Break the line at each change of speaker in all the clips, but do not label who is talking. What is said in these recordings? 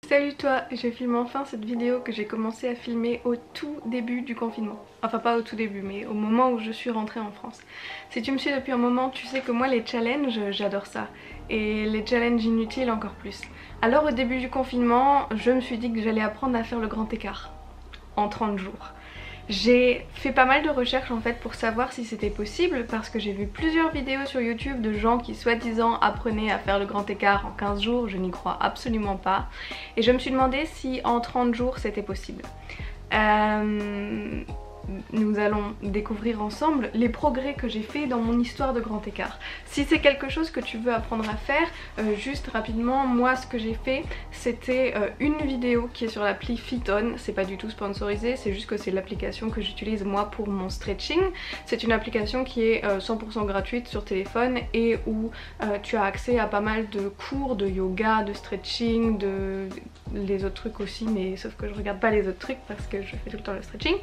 Salut toi, je filme enfin cette vidéo que j'ai commencé à filmer au tout début du confinement. Enfin pas au tout début mais au moment où je suis rentrée en France. Si tu me suis depuis un moment, tu sais que moi les challenges, j'adore ça. Et les challenges inutiles encore plus. Alors au début du confinement, je me suis dit que j'allais apprendre à faire le grand écart en 30 jours. J'ai fait pas mal de recherches en fait pour savoir si c'était possible parce que j'ai vu plusieurs vidéos sur YouTube de gens qui soi-disant apprenaient à faire le grand écart en 15 jours, je n'y crois absolument pas. Et je me suis demandé si en 30 jours c'était possible. Nous allons découvrir ensemble les progrès que j'ai fait dans mon histoire de grand écart. Si c'est quelque chose que tu veux apprendre à faire, juste rapidement, moi ce que j'ai fait c'était une vidéo qui est sur l'appli Fiton. C'est pas du tout sponsorisé, c'est juste que c'est l'application que j'utilise moi pour mon stretching. C'est une application qui est 100% gratuite sur téléphone et où tu as accès à pas mal de cours de yoga, de stretching, les autres trucs aussi, mais sauf que je regarde pas les autres trucs parce que je fais tout le temps le stretching.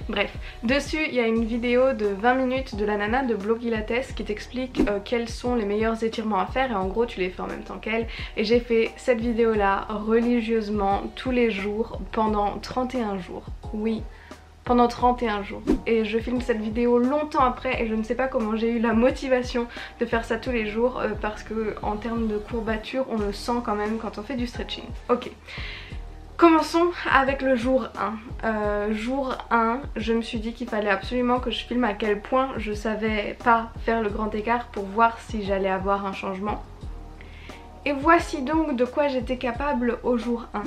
Bref, dessus il y a une vidéo de 20 minutes de la nana de Blogilates qui t'explique quels sont les meilleurs étirements à faire et en gros tu les fais en même temps qu'elle. Et j'ai fait cette vidéo là religieusement tous les jours pendant 31 jours. Oui, pendant 31 jours. Et je filme cette vidéo longtemps après et je ne sais pas comment j'ai eu la motivation de faire ça tous les jours parce que en termes de courbature on le sent quand même quand on fait du stretching. Ok. Commençons avec le jour 1. Jour 1, je me suis dit qu'il fallait absolument que je filme à quel point je savais pas faire le grand écart pour voir si j'allais avoir un changement. Et voici donc de quoi j'étais capable au jour 1.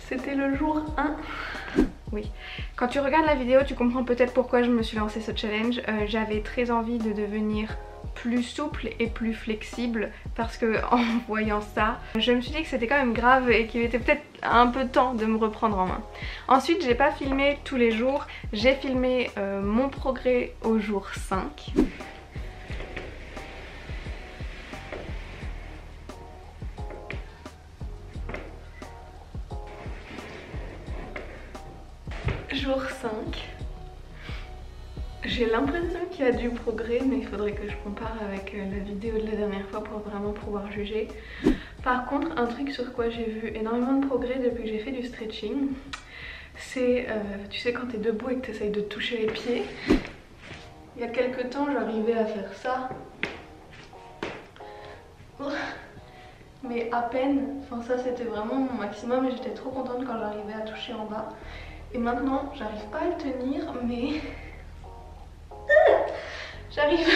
C'était le jour 1. Oui. Quand tu regardes la vidéo, tu comprends peut-être pourquoi je me suis lancé ce challenge. J'avais très envie de devenir plus souple et plus flexible parce que en voyant ça, je me suis dit que c'était quand même grave et qu'il était peut-être un peu temps de me reprendre en main. Ensuite, j'ai pas filmé tous les jours, j'ai filmé mon progrès au jour 5. Jour 5. J'ai l'impression qu'il y a du progrès mais il faudrait que je compare avec la vidéo de la dernière fois pour vraiment pouvoir juger. Par contre, un truc sur quoi j'ai vu énormément de progrès depuis que j'ai fait du stretching, c'est, tu sais, quand t'es debout et que t'essayes de toucher les pieds. Il y a quelques temps j'arrivais à faire ça. Mais à peine, enfin ça c'était vraiment mon maximum et j'étais trop contente quand j'arrivais à toucher en bas. Et maintenant, j'arrive pas à le tenir, mais j'arrive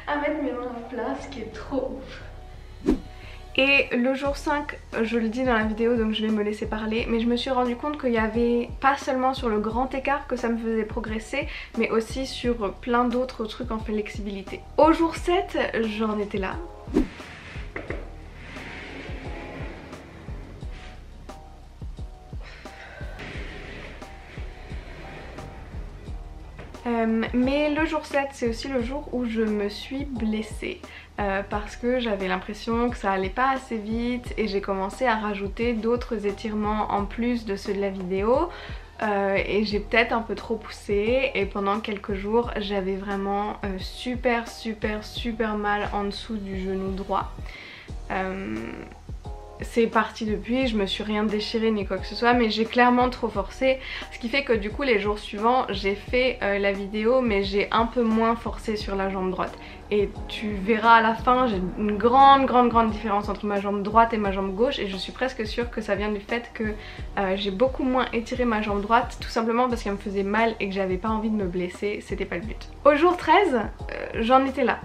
à mettre mes mains en place, ce qui est trop ouf. Et le jour 5, je le dis dans la vidéo donc je vais me laisser parler, mais je me suis rendu compte qu'il y avait pas seulement sur le grand écart que ça me faisait progresser, mais aussi sur plein d'autres trucs en flexibilité. Au jour 7, j'en étais là. Mais le jour 7 c'est aussi le jour où je me suis blessée parce que j'avais l'impression que ça allait pas assez vite et j'ai commencé à rajouter d'autres étirements en plus de ceux de la vidéo et j'ai peut-être un peu trop poussé et pendant quelques jours j'avais vraiment super mal en dessous du genou droit. C'est parti depuis, je me suis rien déchiré ni quoi que ce soit mais j'ai clairement trop forcé, ce qui fait que du coup les jours suivants j'ai fait la vidéo mais j'ai un peu moins forcé sur la jambe droite et tu verras à la fin j'ai une grande différence entre ma jambe droite et ma jambe gauche et je suis presque sûre que ça vient du fait que j'ai beaucoup moins étiré ma jambe droite tout simplement parce qu'elle me faisait mal et que j'avais pas envie de me blesser, c'était pas le but. Au jour 13, j'en étais là.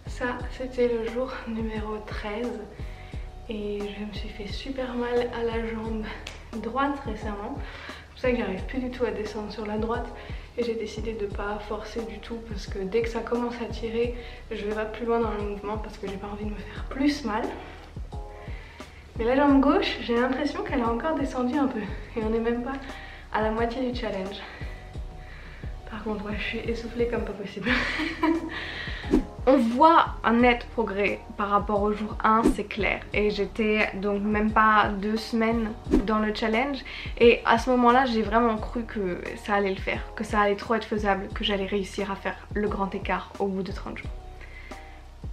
Ça c'était le jour numéro 13 et je me suis fait super mal à la jambe droite récemment. C'est pour ça que j'arrive plus du tout à descendre sur la droite et j'ai décidé de pas forcer du tout parce que dès que ça commence à tirer je vais pas plus loin dans le mouvement parce que j'ai pas envie de me faire plus mal. Mais la jambe gauche j'ai l'impression qu'elle a encore descendu un peu et on n'est même pas à la moitié du challenge. Par contre ouais, je suis essoufflée comme pas possible. On voit un net progrès par rapport au jour 1, c'est clair. Et j'étais donc même pas 2 semaines dans le challenge. Et à ce moment-là, j'ai vraiment cru que ça allait le faire, que ça allait trop être faisable, que j'allais réussir à faire le grand écart au bout de 30 jours.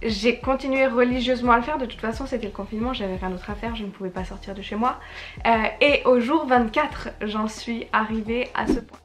J'ai continué religieusement à le faire, de toute façon c'était le confinement, j'avais rien d'autre à faire, je ne pouvais pas sortir de chez moi. Et au jour 24, j'en suis arrivée à ce point.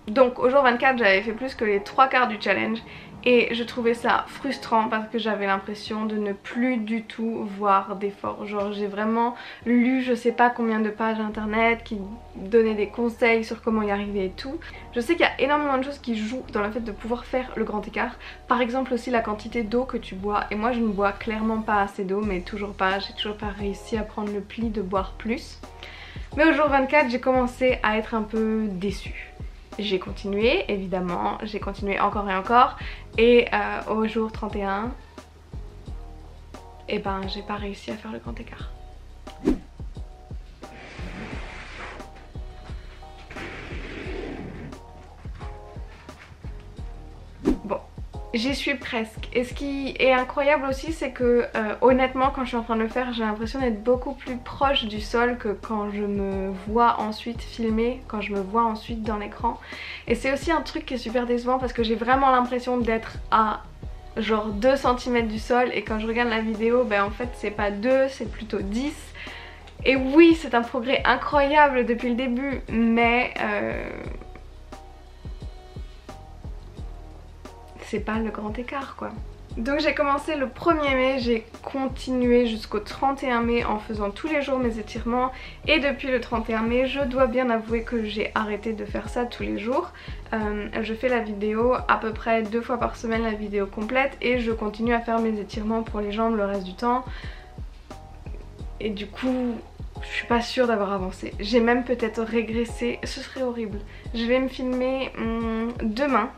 Donc au jour 24 j'avais fait plus que les 3/4 du challenge et je trouvais ça frustrant parce que j'avais l'impression de ne plus du tout voir d'efforts. Genre j'ai vraiment lu je sais pas combien de pages internet qui donnaient des conseils sur comment y arriver et tout. Je sais qu'il y a énormément de choses qui jouent dans le fait de pouvoir faire le grand écart. Par exemple aussi la quantité d'eau que tu bois, et moi je ne bois clairement pas assez d'eau, mais toujours pas, j'ai toujours pas réussi à prendre le pli de boire plus. Mais au jour 24 j'ai commencé à être un peu déçue. J'ai continué, évidemment, j'ai continué encore et encore, et au jour 31, eh ben j'ai pas réussi à faire le grand écart. Bon, j'y suis presque. Et ce qui est incroyable aussi, c'est que honnêtement quand je suis en train de le faire, j'ai l'impression d'être beaucoup plus proche du sol que quand je me vois ensuite filmer, quand je me vois ensuite dans l'écran. Et c'est aussi un truc qui est super décevant parce que j'ai vraiment l'impression d'être à genre 2 cm du sol, et quand je regarde la vidéo, ben en fait c'est pas 2, c'est plutôt 10. Et oui, c'est un progrès incroyable depuis le début, mais c'est pas le grand écart quoi. Donc j'ai commencé le 1er mai, j'ai continué jusqu'au 31 mai en faisant tous les jours mes étirements, et depuis le 31 mai je dois bien avouer que j'ai arrêté de faire ça tous les jours. Je fais la vidéo à peu près 2 fois par semaine, la vidéo complète, et je continue à faire mes étirements pour les jambes le reste du temps. Et du coup je suis pas sûre d'avoir avancé, j'ai même peut-être régressé, ce serait horrible. Je vais me filmer demain.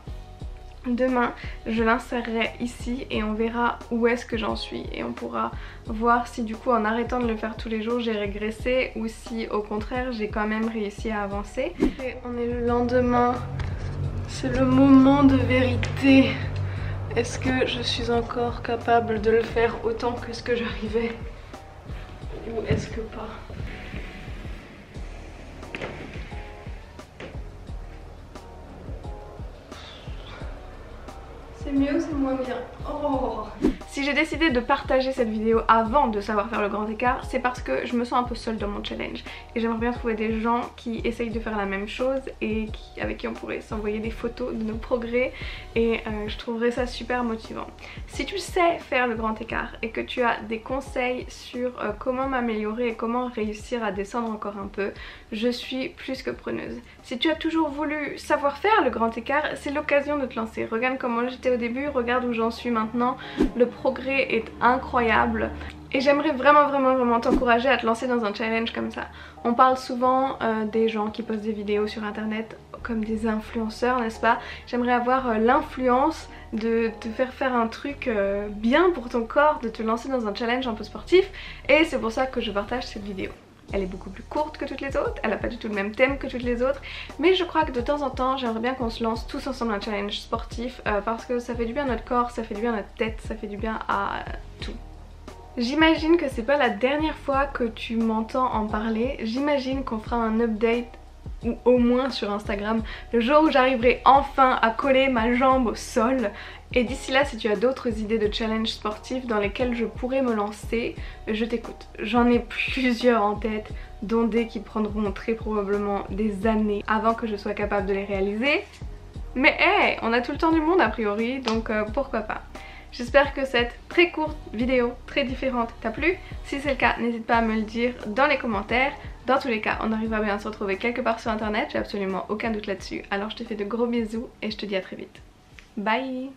Demain je l'insérerai ici et on verra où est-ce que j'en suis, et on pourra voir si du coup en arrêtant de le faire tous les jours j'ai régressé ou si au contraire j'ai quand même réussi à avancer. Et on est le lendemain, c'est le moment de vérité. Est-ce que je suis encore capable de le faire autant que ce que j'arrivais, ou est-ce que pas? C'est mieux, c'est moins bien. Oh. Si j'ai décidé de partager cette vidéo avant de savoir faire le grand écart, c'est parce que je me sens un peu seule dans mon challenge et j'aimerais bien trouver des gens qui essayent de faire la même chose et avec qui on pourrait s'envoyer des photos de nos progrès, et je trouverais ça super motivant. Si tu sais faire le grand écart et que tu as des conseils sur comment m'améliorer et comment réussir à descendre encore un peu, je suis plus que preneuse. Si tu as toujours voulu savoir faire le grand écart, c'est l'occasion de te lancer. Regarde comment j'étais au début, regarde où j'en suis maintenant. Le progrès est incroyable et j'aimerais vraiment t'encourager à te lancer dans un challenge comme ça. On parle souvent des gens qui postent des vidéos sur internet comme des influenceurs, n'est-ce pas? J'aimerais avoir l'influence de te faire un truc bien pour ton corps, de te lancer dans un challenge un peu sportif, et c'est pour ça que je partage cette vidéo. Elle est beaucoup plus courte que toutes les autres, elle n'a pas du tout le même thème que toutes les autres, mais je crois que de temps en temps j'aimerais bien qu'on se lance tous ensemble un challenge sportif parce que ça fait du bien à notre corps, ça fait du bien à notre tête, ça fait du bien à tout. J'imagine que c'est pas la dernière fois que tu m'entends en parler, j'imagine qu'on fera un update ou au moins sur Instagram le jour où j'arriverai enfin à coller ma jambe au sol. Et d'ici là, si tu as d'autres idées de challenge sportifs dans lesquels je pourrais me lancer, je t'écoute. J'en ai plusieurs en tête, dont des qui prendront très probablement des années avant que je sois capable de les réaliser. Mais hey, on a tout le temps du monde a priori, donc pourquoi pas. J'espère que cette très courte vidéo, très différente, t'a plu. Si c'est le cas, n'hésite pas à me le dire dans les commentaires. Dans tous les cas, on arrivera bien à se retrouver quelque part sur internet, j'ai absolument aucun doute là-dessus. Alors je te fais de gros bisous et je te dis à très vite. Bye!